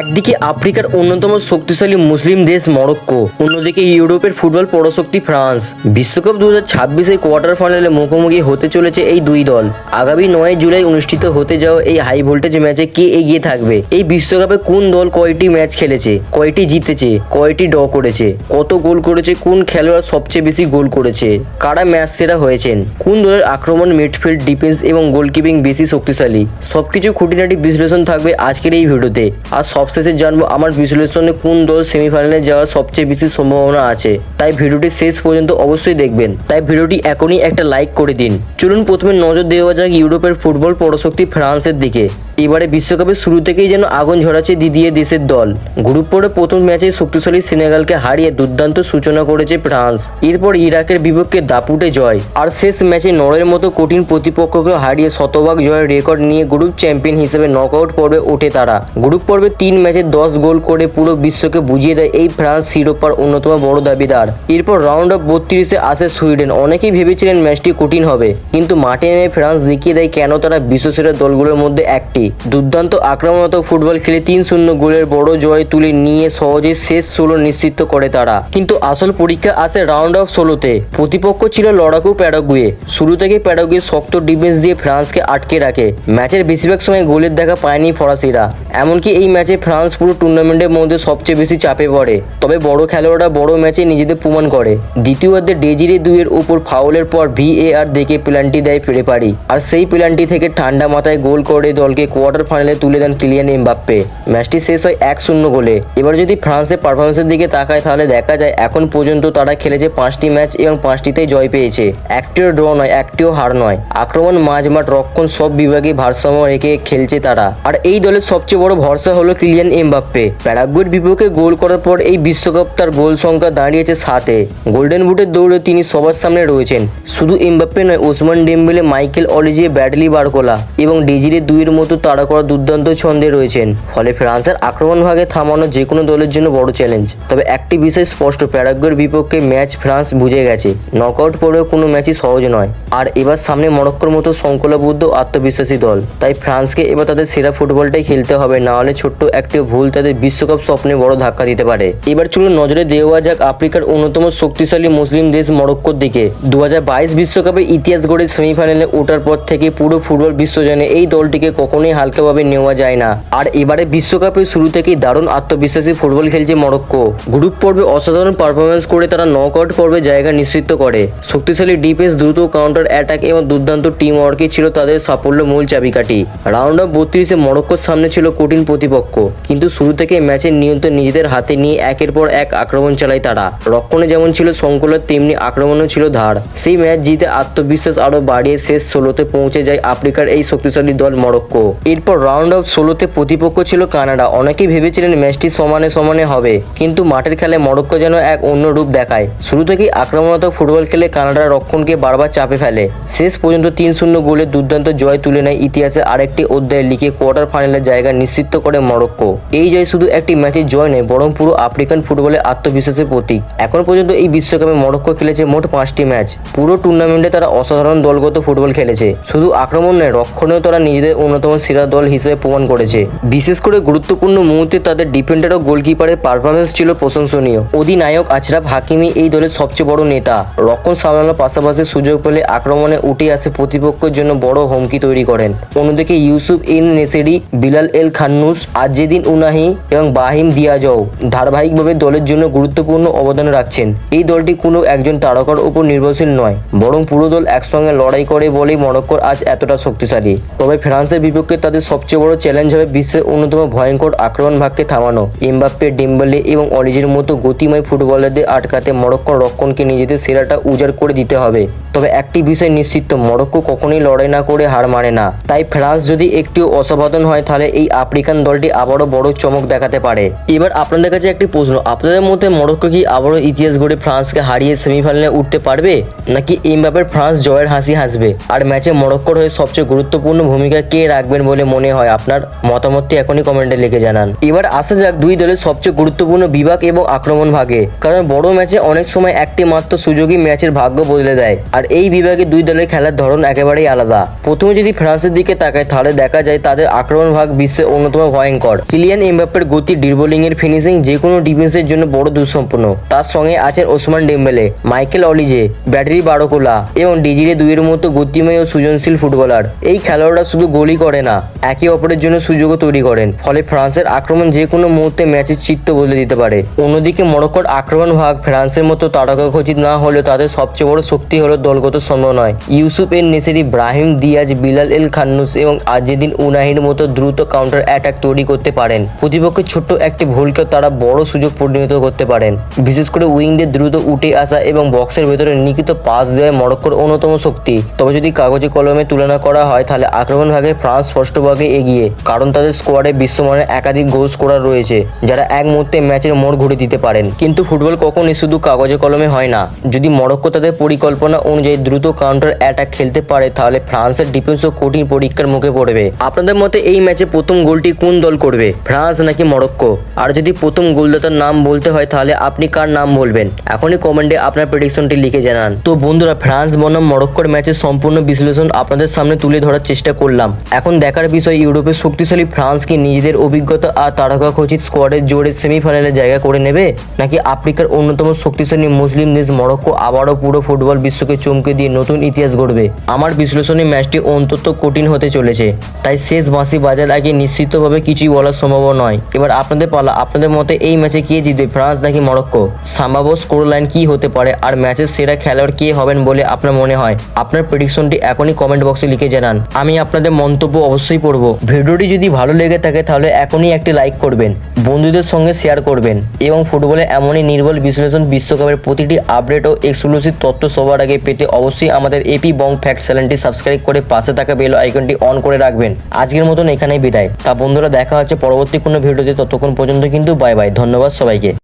একদিকে আফ্রিকার অন্যতম শক্তিশালী মুসলিম দেশ মরক্কো, অন্যদিকে ইউরোপের ফুটবল পরাশক্তি ফ্রান্স। বিশ্বকাপ 2026-এর কোয়ার্টার ফাইনালে মুখোমুখি হতে চলেছে এই দুই দল। আগামী 9 জুলাই অনুষ্ঠিত হতে যাওয়া এই হাই ভোল্টেজ ম্যাচে কে এগিয়ে থাকবে? এই বিশ্বকাপে কোন দল কয়টি ম্যাচ খেলেছে, কয়টি জিতেছে, কয়টি ড্র করেছে, কত গোল করেছে, কোন খেলোয়াড় সবচেয়ে বেশি গোল করেছে, কারা ম্যাচ সেরা হয়েছেন, কোন দলের আক্রমণ, মিডফিল্ড, ডিফেন্স এবং গোলকিপিং বেশি শক্তিশালী, সবকিছু খুঁটিনাটি বিশ্লেষণ থাকবে আজকের এই ভিডিওতে। আর সবশেষে জানবো আমার বিশ্লেষণে কোন দল সেমিফাইনালে যাওয়ার সবচেয়ে বেশি সম্ভাবনা আছে। তাই ভিডিওটি শেষ পর্যন্ত অবশ্যই দেখবেন। তাই ভিডিওটি এখনই একটা লাইক করে দিন। চলুন প্রথমে নজর দেওয়া যাক ইউরোপের ফুটবল পরাশক্তি ফ্রান্সের দিকে। এবারে বিশ্বকাপের শুরু থেকেই যেন আগুন ঝরাচ্ছে দ্বিতীয় দেশের দল। গ্রুপ পর্বে প্রথম ম্যাচে শক্তিশালী সেনেগালকে হারিয়ে দুর্দান্ত সূচনা করেছে ফ্রান্স। এরপর ইরাকের বিপক্ষে দাপুটে জয়, আর শেষ ম্যাচে নরওয়ের মতো কঠিন প্রতিপক্ষকে হারিয়ে শতভাগ জয়ের রেকর্ড নিয়ে গ্রুপ চ্যাম্পিয়ন হিসেবে নকআউট পর্বে ওঠে তারা। গ্রুপ পর্বে 3 ম্যাচে 10 গোল করে পুরো বিশ্বকে বুঝিয়ে দেয় এই ফ্রান্স শিরোপার অন্যতম বড় দাবিদার। এরপর রাউন্ড অফ 32-এ আসে সুইডেন। অনেকেই ভেবেছিলেন ম্যাচটি কঠিন হবে, কিন্তু মাঠে নেমে ফ্রান্স দেখিয়ে দেয় কেন তারা বিশ্বসেরা দলগুলোর মধ্যে একটি। দুর্দান্ত আক্রমণাত্মক ফুটবল খেলে 3-0 গোলের বড় জয় তুলে নিয়ে সহজেই শেষ 16 নিশ্চিত করে তারা। কিন্তু আসল পরীক্ষা আসে রাউন্ড অফ 16-তে। প্রতিপক্ষ ছিল লড়াকু প্যারাগুয়ে। শুরু থেকে প্যারাগুয়ে শক্ত ডিফেন্স দিয়ে ফ্রান্সকে আটকে রাখে। ম্যাচের বেশিরভাগ সময় গোলের দেখা পায়নি ফরাসিরা। এমনকি এই ম্যাচে ফ্রান্স পুরো টুর্নামেন্টের মধ্যে সবচেয়ে বেশি চাপে পড়ে। তবে বড় খেলোয়াড়রা বড় ম্যাচে নিজেদের প্রমাণ করে। দ্বিতীয়ার্ধে ডেজিরে 2-এর উপর ফাউলের পর VAR দেখে পেনাল্টি দেয় পেরেপারি, আর সেই পেনাল্টি থেকে ঠান্ডা মাথায় গোল করে দলকে কোয়ার্টার ফাইনালে তুলে দেন কিলিয়ান এমবাপ্পে। ম্যাচটি শেষ হয় 1-0 গোলে। এবার যদি ফ্রান্সের পারফরমেন্সের দিকে তাকায় তাহলে দেখা যায় এখন পর্যন্ত তারা খেলেছে 5টি ম্যাচ এবং 5টিতেই জয় পেয়েছে। একটিও ড্র নয়, একটিও হার নয়। আক্রমণ, মাঝমাঠ, রক্ষণ সব বিভাগে ভারসাম্য রেখে খেলছে তারা। আর এই দলের সবচেয়ে বড় ভরসা হলো কিলিয়ান এমবাপ্পে। প্যারাগুয়ের বিপক্ষে গোল করার পর এই বিশ্বকাপ তার গোল সংখ্যা দাঁড়িয়েছে 7-এ। গোল্ডেন বুটের দৌড়ে তিনি সবার সামনে রয়েছেন। শুধু এমবাপ্পে নয়, Ousmane Dembele, Michael Olise, Bradley Barcola এবং ডেজিরে 2-এর মতো তারকা দুর্দান্ত ছন্দে রয়েছেন। ফলে ফ্রান্সের আক্রমণ ভাগে থামানো যে কোনো দলের জন্য বড় চ্যালেঞ্জ। তবে একটি বিষয় স্পষ্ট, প্যারাগুয়ের বিপক্ষে ম্যাচ ফ্রান্স বুঝে গেছে নকআউট পর্বে কোনো ম্যাচই সহজ নয়। আর এবার সামনে মরক্কোর মতো সংকল্পবদ্ধ আত্মবিশ্বাসী দল। তাই ফ্রান্সকে এবার তাদের সেরা ফুটবলটাই খেলতে হবে, না হলে ছোট্ট একটি ভুল তাদের বিশ্বকাপ স্বপ্নে বড় ধাক্কা দিতে পারে। এবার চলুন নজরে দেওয়া যাক আফ্রিকার অন্যতম শক্তিশালী মুসলিম দেশ মরক্কোর দিকে। 2022 বিশ্বকাপে ইতিহাস গড়ে সেমিফাইনালে ওঠার পর থেকে পুরো ফুটবল বিশ্ব জানে এই দলটিকে কখনোই হালকাভাবে নেওয়া যায় না। আর এবারে বিশ্বকাপের শুরু থেকেই দারুণ আত্মবিশ্বাসী ফুটবল খেলছে মরক্কো। গ্রুপ পর্বে অসাধারণ পারফরমেন্স করে তারা নকআউট পর্বে জায়গা নিশ্চিত করে। শক্তিশালী ডিফেন্স, দ্রুত কাউন্টার অ্যাটাক এবং দুর্দান্ত টিম ওয়ার্কই ছিল তাদের সাফল্য মূল চাবিকাঠি। রাউন্ড অফ 32-এ মরক্কোর সামনে ছিল কঠিন প্রতিপক্ষ, কিন্তু শুরু থেকে ম্যাচের নিয়ন্ত্রণ নিজেদের হাতে নিয়ে একের পর এক আক্রমণ চালায় তারা। রক্ষণে যেমন ছিল সংকলন, তেমনি আক্রমণও ছিল ধার। সেই ম্যাচ জিতে আত্মবিশ্বাস আরও বাড়িয়ে শেষ 16-তে পৌঁছে যায় আফ্রিকার এই শক্তিশালী দল মরক্কো। এরপর রাউন্ড অফ 16-তে প্রতিপক্ষ ছিল কানাডা। অনেকেই ভেবেছিলেন ম্যাচটি সমানে সমানে হবে, কিন্তু মাঠের খেলায় মরক্কো যেন এক অন্য রূপ দেখায়। শুরু থেকেই আক্রমণাত্মক ফুটবল খেলে কানাডার রক্ষণকে বারবার চাপে ফেলে। শেষ পর্যন্ত 3-0 গোলে দুর্দান্ত জয় তুলে নেয়। ইতিহাসে আরেকটি অধ্যায় লিখে কোয়ার্টার ফাইনালের জায়গা নিশ্চিত করে মরক্কো। এই জয় শুধু একটি ম্যাচের জয় নয়, বরং পুরো আফ্রিকান ফুটবলের আত্মবিশ্বাসের প্রতীক। এখন পর্যন্ত এই বিশ্বকাপে মরক্কো খেলেছে মোট 5টি ম্যাচ। পুরো টুর্নামেন্টে তারা অসাধারণ দলগত ফুটবল খেলেছে। শুধু আক্রমণ নয়, রক্ষণেও তারা নিজেদের অন্যতম সেরা দল হিসেবে প্রমাণ করেছে। বিশেষ করে গুরুত্বপূর্ণ মুহূর্তে তাদের ডিফেন্ডার ও গোলকিপারের পারফরমেন্স ছিল প্রশংসনীয়। অধিনায়ক আশরাফ হাকিমি এই দলের সবচেয়ে বড় নেতা। রক্ষণ সামলানোর পাশাপাশি সুযোগ পেলে আক্রমণে উঠে আসে প্রতিপক্ষের জন্য বড় হুমকি তৈরি করেন। অন্যদিকে Yusuf En নেসেরি, Bilal El Khannous, আজেদিন উনাহি এবং বাহিম দিয়াজও ধারাবাহিকভাবে দলের জন্য গুরুত্বপূর্ণ অবদান রাখছেন। এই দলটি কোনো একজন তারকার উপর নির্ভরশীল নয়, বরং পুরো দল একসঙ্গে লড়াই করে বলেই মরক্কোর আজ এতটা শক্তিশালী। তবে ফ্রান্সের বিপক্ষে তাদের সবচেয়ে বড় চ্যালেঞ্জ হবে বিশ্বের অন্যতম ভয়ঙ্কর আক্রমণ ভাগকে থামানো। এমবাপ্পে, ডেম্বেলে এবং অলিজির মতো গতিময় ফুটবলারদের আটকাতে মরক্কোর রক্ষণকে নিজেদের সেরাটা উজাড় করে দিতে হবে। তবে একটি বিষয় নিশ্চিত, মরক্কো কখনোই লড়াই না করে হার মানে না। তাই ফ্রান্স যদি একটিও অসাবধান হয় তাহলে এই আফ্রিকান দলটি আবারও বড় চমক দেখাতে পারে। এবার আপনাদের কাছে একটি প্রশ্ন, আপনাদের মধ্যে মরক্কো কি আবারও ইতিহাস গড়ে ফ্রান্সকে হারিয়ে সেমিফাইনালে উঠতে পারবে, নাকি এমবাপ্পের ফ্রান্স জয়ের হাসি হাসবে? আর ম্যাচে মরক্কোর হয়ে সবচেয়ে গুরুত্বপূর্ণ ভূমিকা কে রাখবেন বলে মনে হয় আপনার? মতামতটি এখনই কমেন্টে লিখে জানান। এবার আসা যাক দুই দলের সবচেয়ে গুরুত্বপূর্ণ বিভাগ এবং আক্রমণ ভাগে। কারণ বড় ম্যাচে অনেক সময় একটি মাত্র সুযোগই ম্যাচের ভাগ্য বদলে দেয়, আর এই বিভাগে দুই দলের খেলার ধরন একেবারেই আলাদা। প্রথমে যদি ফ্রান্সের দিকে তাকায় তাহলে দেখা যায় তাদের আক্রমণ ভাগ বিশ্বের অন্যতম ভয়ঙ্কর। কিলিয়ান এমবাপ্পের গতি, ড্রিবলিং এর ফিনিশিং যে কোনো ডিফেন্সের জন্য বড় দুঃসম্পন্ন। তার সঙ্গে আছেন ওসমান ডেম্বেলে, মাইকেল অলিজে, ব্যাটারি বারোকোলা এবং ডিজিরে দুইয়ের মতো গতিময় ও সৃজনশীল ফুটবলার। এই খেলোয়াড়রা শুধু গোলই করে না, একে অপরের জন্য সুযোগও তৈরি করেন, ফলে ফ্রান্সের আক্রমণ যে কোনো মুহূর্তে ম্যাচের চিত্র বদলে দিতে পারে। অন্যদিকে মরক্কোর আক্রমণ ভাগ ফ্রান্সের মতো তারকাখচিত না হলেও তাদের সবচেয়ে বড় শক্তি হলো দলগত সমন্বয়। Youssef En Nesyri, Brahim Diaz, Bilal El Khannouss এবং আজেদিন উনাহির মতো দ্রুত কাউন্টার অ্যাটাক তৈরি করতে পারেন। প্রতিপক্ষের ছোট্ট একটি ভুলকে তারা বড় সুযোগ পরিণত করতে পারেন। বিশেষ করে উইংদের দ্রুত উঠে আসা এবং বক্সের ভেতরে নিখিত পাস দেওয়া মরক্কোর অন্যতম শক্তি। তবে যদি কাগজে কলমে তুলনা করা হয় তাহলে আক্রমণ ভাগে ফ্রান্স স্পষ্টভাবে এগিয়ে, কারণ তাদের স্কোয়াডে বিশ্বমানের একাধিক গোল স্কোরার রয়েছে যারা এক মুহূর্তে ম্যাচের মোড় ঘুরে দিতে পারেন। কিন্তু ফুটবল কখনই শুধু কাগজে কলমে হয় না। যদি মরক্কো তাদের পরিকল্পনা অনুযায়ী দ্রুত কাউন্টার অ্যাটাক খেলতে পারে তাহলে ফ্রান্সের ডিফেন্সও কঠিন পরীক্ষার মুখে পড়বে। আপনাদের মতে এই ম্যাচে প্রথম গোলটি কোন দল করবে, ফ্রান্স নাকি মরক্কো? আর যদি প্রথম গোলদাতার নাম বলতে হয় তাহলে আপনি কার নাম বলবেন? এখনই কমেন্টে আপনার প্রেডিকশনটি লিখে জানান। তো বন্ধুরা, ফ্রান্স বনাম মরক্কোর ম্যাচের সম্পূর্ণ বিশ্লেষণ আপনাদের সামনে তুলে ধরার চেষ্টা করলাম। এখন দেখার বিষয় ইউরোপের শক্তিশালী ফ্রান্স কি নিজেদের অভিজ্ঞতা আর তারকাখচিত স্কোয়াডের জোরে সেমিফাইনালে জায়গা করে নেবে, নাকি আফ্রিকার অন্যতম শক্তিশালী মুসলিম দেশ মরক্কো আবারও পুরো ফুটবল বিশ্বকে চমকে দিয়ে নতুন ইতিহাস গড়বে? আমার বিশ্লেষণে ম্যাচটি অন্তত কঠিন হতে চলেছে, তাই শেষ বাঁশি বাজার আগে নিশ্চিতভাবে কিছুই বলার সম্ভব নয়। এবার আপনাদের পালা। আপনাদের মতে এই ম্যাচে কে জিতবে, ফ্রান্স নাকি মরক্কো? সম্ভাব্য স্কোর লাইন কি হতে পারে আর ম্যাচের সেরা খেলোয়াড় কে হবেন বলে আপনার মনে হয়? আপনার প্রেডিকশনটি এখনই কমেন্ট বক্সে লিখে জানান, আমি আপনাদের মন্তব্য অবশ্যই পড়ব। ভিডিওটি যদি ভালো লেগে থাকে তাহলে এখনই একটি লাইক করবেন, বন্ধুদের সঙ্গে শেয়ার করবেন এবং ফুটবলে এমনই নির্ভুল বিশ্লেষণ, বিশ্বকাপের প্রতিটি আপডেট ও এক্সক্লুসিভ তথ্য সবার আগে পেতে অবশ্যই আমাদের এপি বং ফ্যাক্ট চ্যানেলটি সাবস্ক্রাইব করে পাশে থাকা বেল আইকনটি অন করে রাখবেন। আজকের মতন এখানেই বিদায়। তা বন্ধুরা, দেখা হচ্ছে পরবর্তী কোনো ভিডিওতে, ততক্ষণ পর্যন্ত কিন্তু বাই বাই। ধন্যবাদ সবাইকে।